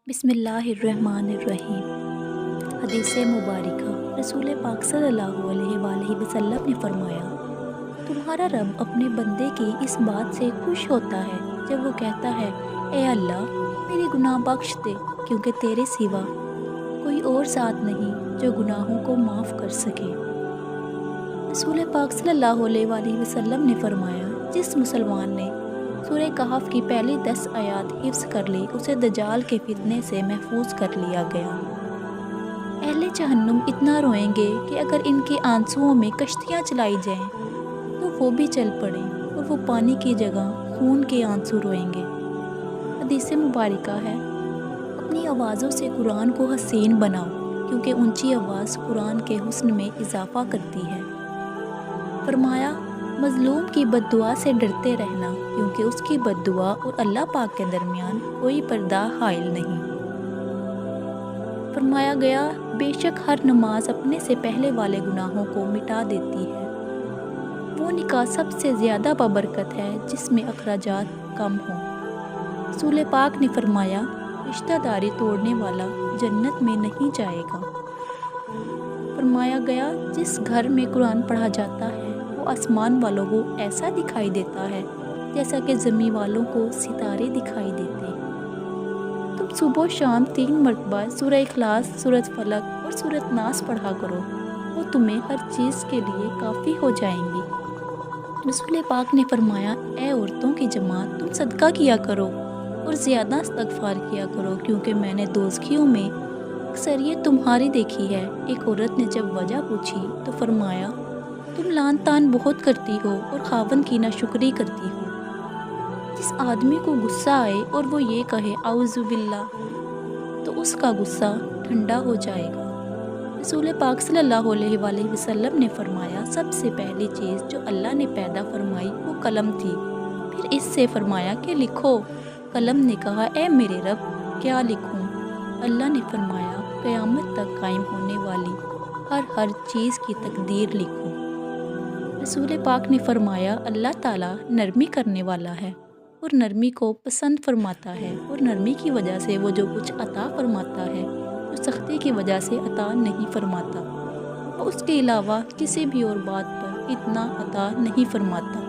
بسم اللہ الرحمن الرحیم۔ حدیث مبارکہ رسول پاک صلی اللہ علیہ وآلہ وسلم نے فرمایا، تمہارا رب اپنے بندے کی اس بات سے خوش ہوتا ہے جب وہ کہتا ہے، اے اللہ میری گناہ بخش دے، کیونکہ تیرے سوا کوئی اور ذات نہیں جو گناہوں کو معاف کر سکے۔ رسول پاک صلی اللہ علیہ وآلہ وسلم نے فرمایا، جس مسلمان نے سورہ کہف کی پہلی 10 آیات حفظ کر لی، اسے دجال کے فتنے سے محفوظ کر لیا گیا۔ اہل جہنم اتنا روئیں گے کہ اگر ان کے آنسوؤں میں کشتیاں چلائی جائیں تو وہ بھی چل پڑیں، اور وہ پانی کی جگہ خون کے آنسو روئیں گے۔ حدیث مبارکہ ہے، اپنی آوازوں سے قرآن کو حسین بناؤ، کیونکہ اونچی آواز قرآن کے حسن میں اضافہ کرتی ہے۔ فرمایا، مظلوم کی بد دعا سے ڈرتے رہنا، کیونکہ اس کی بد دعا اور اللہ پاک کے درمیان کوئی پردہ حائل نہیں۔ فرمایا گیا، بے شک ہر نماز اپنے سے پہلے والے گناہوں کو مٹا دیتی ہے۔ وہ نکاح سب سے زیادہ بابرکت ہے جس میں اخراجات کم ہوں۔ رسول پاک نے فرمایا، رشتہ داری توڑنے والا جنت میں نہیں جائے گا۔ فرمایا گیا، جس گھر میں قرآن پڑھا جاتا ہے وہ آسمان والوں کو ایسا دکھائی دیتا ہے جیسا کہ زمین والوں کو ستارے دکھائی دیتے ہیں۔ تم صبح و شام 3 مرتبہ سورہ اخلاص، سورۃ فلق اور سورۃ ناس پڑھا کرو، وہ تمہیں ہر چیز کے لیے کافی ہو جائیں گی۔ رسول پاک نے فرمایا، اے عورتوں کی جماعت، تم صدقہ کیا کرو اور زیادہ استغفار کیا کرو، کیونکہ میں نے دوزخیوں میں اکثریت تمہاری دیکھی ہے۔ ایک عورت نے جب وجہ پوچھی تو فرمایا، تم لعن طعن بہت کرتی ہو اور خاوند کی ناشکری کرتی ہو۔ جس آدمی کو غصہ آئے اور وہ یہ کہے اعوذ باللہ، تو اس کا غصہ ٹھنڈا ہو جائے گا۔ رسول پاک صلی اللہ علیہ وآلہ وسلم نے فرمایا، سب سے پہلی چیز جو اللہ نے پیدا فرمائی وہ قلم تھی، پھر اس سے فرمایا کہ لکھو۔ قلم نے کہا، اے میرے رب، کیا لکھوں؟ اللہ نے فرمایا، قیامت تک قائم ہونے والی ہر چیز کی تقدیر لکھو۔ رسول پاک نے فرمایا، اللہ تعالیٰ نرمی کرنے والا ہے اور نرمی کو پسند فرماتا ہے، اور نرمی کی وجہ سے وہ جو کچھ عطا فرماتا ہے جو سختی کی وجہ سے عطا نہیں فرماتا، وہ اس کے علاوہ کسی بھی اور بات پر اتنا عطا نہیں فرماتا۔